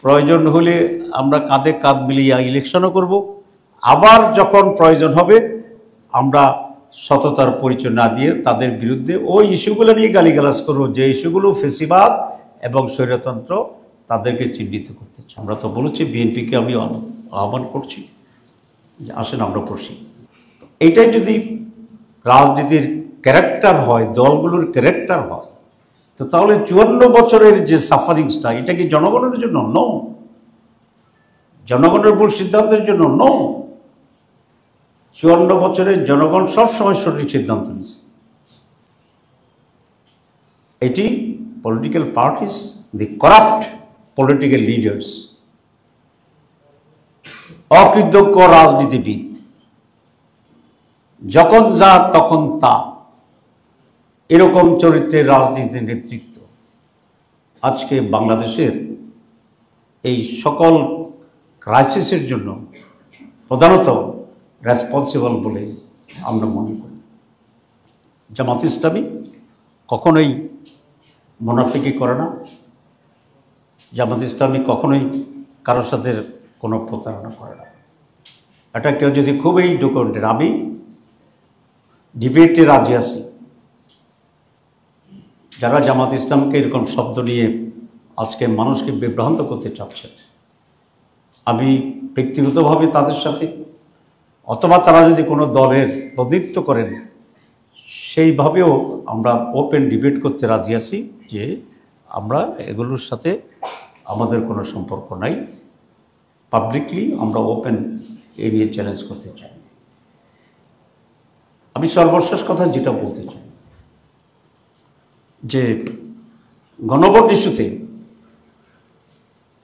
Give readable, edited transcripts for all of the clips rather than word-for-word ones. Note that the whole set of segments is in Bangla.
প্রয়োজন হলে আমরা কাঁধে কাঁধ মিলিয়ে ইলেকশনও করব, আবার যখন প্রয়োজন হবে আমরা সততার পরিচয় না দিয়ে তাদের বিরুদ্ধে ওই ইস্যুগুলো নিয়ে গালিগালাজ করব, যে ইস্যুগুলো ফেসিবাদ এবং স্বৈরতন্ত্র তাদেরকে চিহ্নিত করতে চাই। আমরা তো বলেছি, বিএনপিকে আমি আহ্বান করছি যে আসেন আমরা বসি। এইটাই যদি রাজনীতির ক্যারেক্টার হয়, দলগুলোর ক্যারেক্টার হয়, তো তাহলে 54 বছরের যে সাফারিংসটা, এটা কি জনগণের জন্য? নো। জনগণের ভুল সিদ্ধান্তের জন্য? নো। 54 বছরের জনগণ সবসময় সঠিক সিদ্ধান্ত নিয়েছে। এটি পলিটিক্যাল পার্টিস, দি করাপ্ট পলিটিক্যাল লিডার্স, অকৃতজ্ঞ রাজনীতিবিদ, যখন যা তখন তা, এরকম চরিত্রের রাজনীতির নেতৃত্ব আজকে বাংলাদেশের এই সকল ক্রাইসিসের জন্য প্রধানত রেসপন্সিবল বলে আমরা মনে করি। জামাত ইসলামী কখনোই মুনাফিকি করে না। জামাত ইসলামী কখনোই কারোর সাথে কোনো প্রতারণা করে না। এটা কেউ যদি খুবই ডকুমেন্টেড, আমি ডিবেটে রাজি আছি। যারা জামাত ইসলামকে এরকম শব্দ নিয়ে আজকে মানুষকে বিভ্রান্ত করতে চাচ্ছেন, আমি ব্যক্তিগতভাবে তাদের সাথে, অথবা তারা যদি কোনো দলের প্রতিনিধিত্ব করেন, সেইভাবেও আমরা ওপেন ডিবেট করতে রাজি আছি যে আমরা এগুলোর সাথে আমাদের কোনো সম্পর্ক নাই। পাবলিকলি আমরা ওপেন এ নিয়ে চ্যালেঞ্জ করতে চাই। আমি সর্বশেষ কথা যেটা বলতে চাই, যে গণভোট ইস্যুতে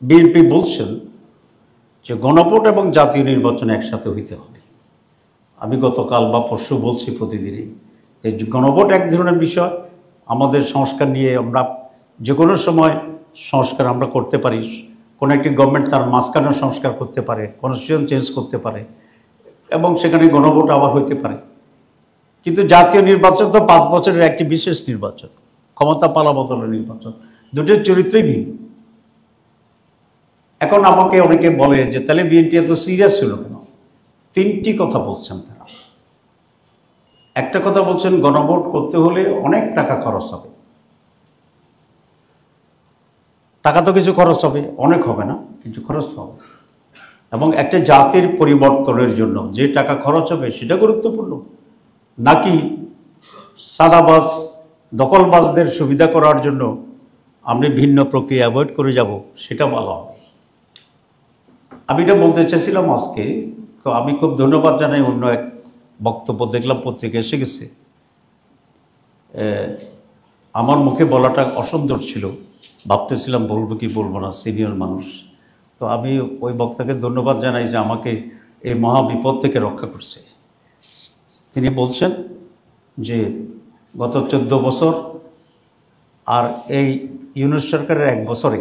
বিএনপি বলছেন যে গণভোট এবং জাতীয় নির্বাচন একসাথে হইতে হবে। আমি গতকাল বা পরশু বলছি প্রতিদিনই যে গণভোট এক ধরনের বিষয়, আমাদের সংস্কার নিয়ে আমরা যে কোনো সময় সংস্কার আমরা করতে পারি। কোনো একটি গভর্নমেন্ট তার মাঝখানে সংস্কার করতে পারে, কনস্টিটিউশন চেঞ্জ করতে পারে, এবং সেখানে গণভোট আবার হইতে পারে। কিন্তু জাতীয় নির্বাচন তো 5 বছরের একটি বিশেষ নির্বাচন, ক্ষমতা পালাবদলের নির্বাচন, দুটোর চরিত্রই ভিন্ন। এখন আমাকে অনেকে বলে যে তাহলে বিএনপি এত সিরিয়াস ছিল কেন? 3টি কথা বলছেন তারা। একটা কথা বলছেন, গণভোট করতে হলে অনেক টাকা খরচ হবে। টাকা তো কিছু খরচ হবে, অনেক হবে না, কিছু খরচ হবে। এবং একটা জাতির পরিবর্তনের জন্য যে টাকা খরচ হবে সেটা গুরুত্বপূর্ণ, নাকি সাদাবাজ দখলবাজদের সুবিধা করার জন্য আমি ভিন্ন প্রক্রিয়া অ্যাভয়েড করে যাব, সেটা ভালো হবে। আমি এটা বলতে চাইছিলাম আজকে। তো আমি খুব ধন্যবাদ জানাই, অন্য এক বক্তব্য দেখলাম পত্রিকা এসে গেছে, আমার মুখে বলাটা অসুন্দর ছিল, ভাবতেছিলাম বলবো কি বলবো না, সিনিয়র মানুষ। তো আমি ওই বক্তাকে ধন্যবাদ জানাই যে আমাকে এই মহা বিপদ থেকে রক্ষা করছে। তিনি বলছেন যে গত 14 বছর আর এই ইউনূস সরকারের 1 বছরে,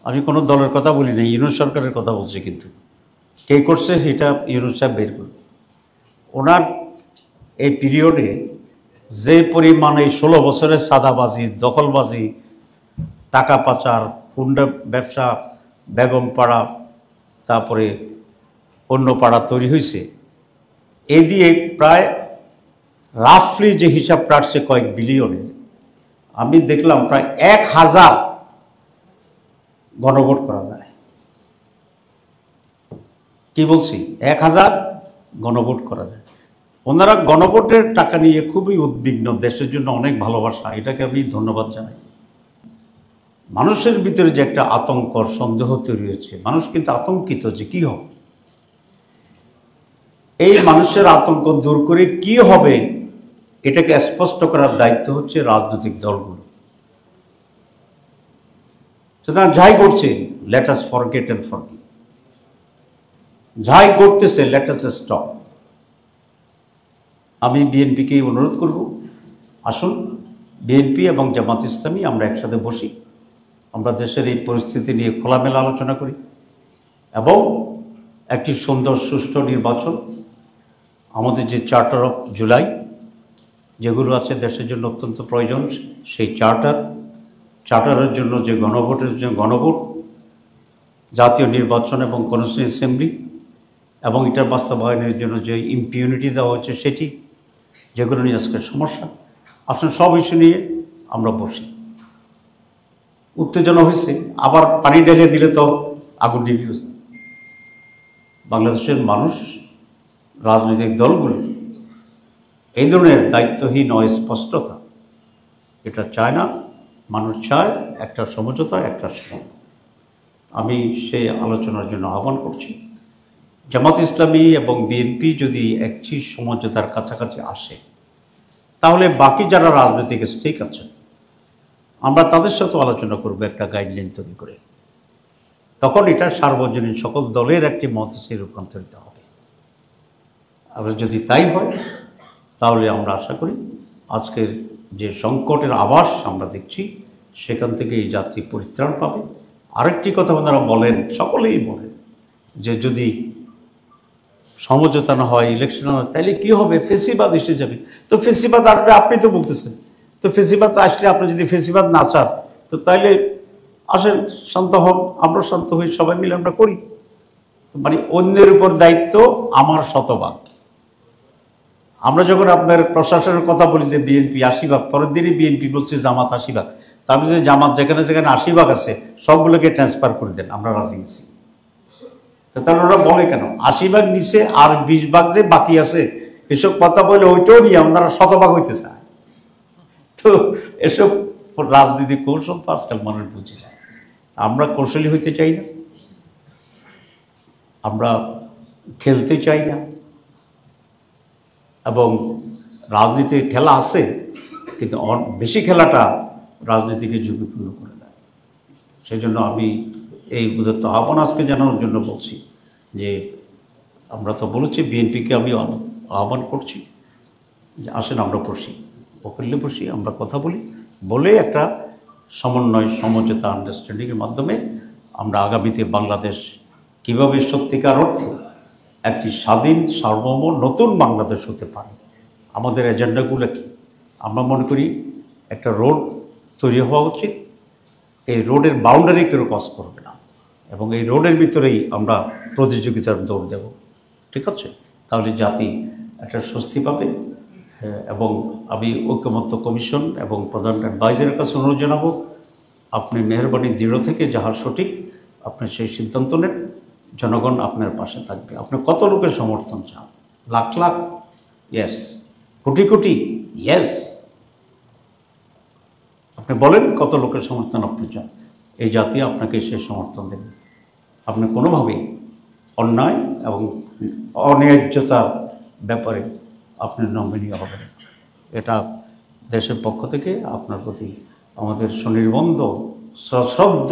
আমি কোনো দলের কথা বলি না, ইউনূস সরকারের কথা বলছি, কিন্তু কে করছে সেটা ইউনূস সাহেব বের করবে। ওনার এই পিরিয়ডে যে পরিমাণে 16 বছরের সাদাবাজি, দখলবাজি, টাকা পাচার, হুন্ডা ব্যবসা, বেগম পাড়া, তারপরে অন্য পাড়া তৈরি হয়েছে, এ দিয়ে প্রায় রাফলি যে হিসাব কাটছে কয়েক বিলিয়নের, আমি দেখলাম প্রায় 1000 গণভোট করা যায়। কি বলছি, 1000 গণভোট করা যায়। ওনারা গণভোটের টাকা নিয়ে খুবই উদ্বিগ্ন, দেশের জন্য অনেক ভালোবাসা, এটাকে আমি ধন্যবাদ জানাই। মানুষের ভিতরে যে একটা আতঙ্ক, সন্দেহ তৈরি হয়েছে, মানুষ কিন্তু আতঙ্কিত যে কি হবে। এই মানুষের আতঙ্ক দূর করে কি হবে এটাকে স্পষ্ট করার দায়িত্ব হচ্ছে রাজনৈতিক দলগুলো। সুতরাং যাই করছে, let us forget and forgive. যাই করতেছে, লেট আস স্টপ। আমি বিএনপিকে অনুরোধ করব, আসুন বিএনপি এবং জামাত ইসলামী আমরা একসাথে বসি, আমরা দেশের এই পরিস্থিতি নিয়ে খোলামেলা আলোচনা করি, এবং একটি সুন্দর সুষ্ঠু নির্বাচন, আমাদের যে চার্টার অফ জুলাই যেগুলো আছে দেশের জন্য অত্যন্ত প্রয়োজন, সেই চার্টারের জন্য যে গণভোটের জন্য গণভোট, জাতীয় নির্বাচন এবং কনস্টিটিউয়েন্সি অ্যাসেম্বলি এবং এটার বাস্তবায়নের জন্য যে ইম্পিউনিটি দেওয়া হচ্ছে সেটি, যেগুলো নিয়ে আজকের সমস্যা, আসলে সব ইস্যু নিয়ে আমরা বসি। উত্তেজনা হয়েছে, আবার পানি ঢেলে দিলে তো আগুন নিভে গেছে। বাংলাদেশের মানুষ, রাজনৈতিক দলগুলো এই ধরনের দায়িত্বহীন অস্পষ্টতা এটা চায় না। মানুষ চায় একটা সমঝোতা, একটা সমাধান। আমি সেই আলোচনার জন্য আহ্বান করছি। জামাত ইসলামী এবং বিএনপি যদি একটি সমঝোতার কাছাকাছি আসে, তাহলে বাকি যারা রাজনৈতিক স্টেক আছে আমরা তাদের সাথে আলোচনা করব একটা গাইডলাইন তৈরি করে। তখন এটা সার্বজনীন সকল দলের একটি মত হিসেবে রূপান্তরিত হবে। আর যদি তাই হয়, তাহলে আমরা আশা করি আজকের যে সংকটের আভাস আমরা দেখছি, সেখান থেকে এই যাত্রী পরিত্রাণ পাবে। আরেকটি কথা ওনারা বলেন, সকলেই বলেন, যে যদি সমঝোতা না হয়, ইলেকশন না হয়, তাহলে কী হবে? ফেসিবাদ এসে যাবে। তো ফেসিবাদ আসবে, আপনি তো বলতেছেন। তো ফেসিবাদ আসলে আপনি যদি ফেসিবাদ না চান, তো তাইলে আসেন, শান্ত হন, আমরা শান্ত হই, সবাই মিলে আমরা করি। মানে অন্যের উপর দায়িত্ব আমার শতভাগ। আমরা যখন আপনার প্রশাসনের কথা বলি যে বিএনপি 80 ভাগ, পরের দিনই বিএনপি বলছে জামাত 80 ভাগ। তার যে জামাত যেখানে যেখানে 80 ভাগ আছে সবগুলোকে ট্রান্সফার করে দেন, আমরা রাজি আছি। তো তাহলে ওরা বলে কেন 80 ভাগ নিচে আর 20 ভাগ যে বাকি আছে, এসব কথা বলে ওইটাও নিয়ে আপনারা শতভাগ হইতে চায়। তো এসব রাজনীতিক কৌশল তো আজকাল মানুষ বুঝে যায়। আমরা কৌশলী হইতে চাই না, আমরা খেলতে চাই না, এবং রাজনীতির খেলা আছে, কিন্তু বেশি খেলাটা রাজনীতিকে ঝুঁকিপূর্ণ করে দেয়। সেই জন্য আমি এই উদাত্ত আহ্বান আজকে জানানোর জন্য বলছি যে আমরা তো বলেছি, বিএনপিকে আমি আহ্বান করছি যে আসেন আমরা বসি, ওপেনলি বসি, আমরা কথা বলি, বলে একটা সমন্বয়, সমঝোতা, আন্ডারস্ট্যান্ডিংয়ের মাধ্যমে আমরা আগামীতে বাংলাদেশ কীভাবে সত্যিকার অর্থে একটি স্বাধীন, সার্বভৌম নতুন বাংলাদেশ হতে পারে। আমাদের এজেন্ডাগুলো কি? আমরা মনে করি একটা রোড তৈরি হওয়া উচিত। এই রোডের বাউন্ডারি কেউ ক্রস করবে না, এবং এই রোডের ভিতরেই আমরা প্রতিযোগিতার দৌড় দেব। ঠিক আছে? তাহলে জাতি একটা স্বস্তি পাবে। এবং আমি ঐকমত্য কমিশন এবং প্রধান অ্যাডভাইজারের কাছে অনুরোধ জানাবো, আপনি মেহরবানি দৃঢ় থেকে যাহার সঠিক আপনি সেই সিদ্ধান্ত নেন। জনগণ আপনার পাশে থাকবে। আপনি কত লোকের সমর্থন চান? লাখ লাখ? ইয়েস। কোটি কোটি? ইয়েস। আপনি বলেন কত লোকের সমর্থন আপনি চান, এই জাতি আপনাকে সেই সমর্থন দেবে। আপনি কোনোভাবেই অন্যায় এবং অন্যায্যতার ব্যাপারে আপনি নমনীয় হবেন। এটা দেশের পক্ষ থেকে আপনার প্রতি আমাদের সুনির্বন্ধ সশ্রদ্ধ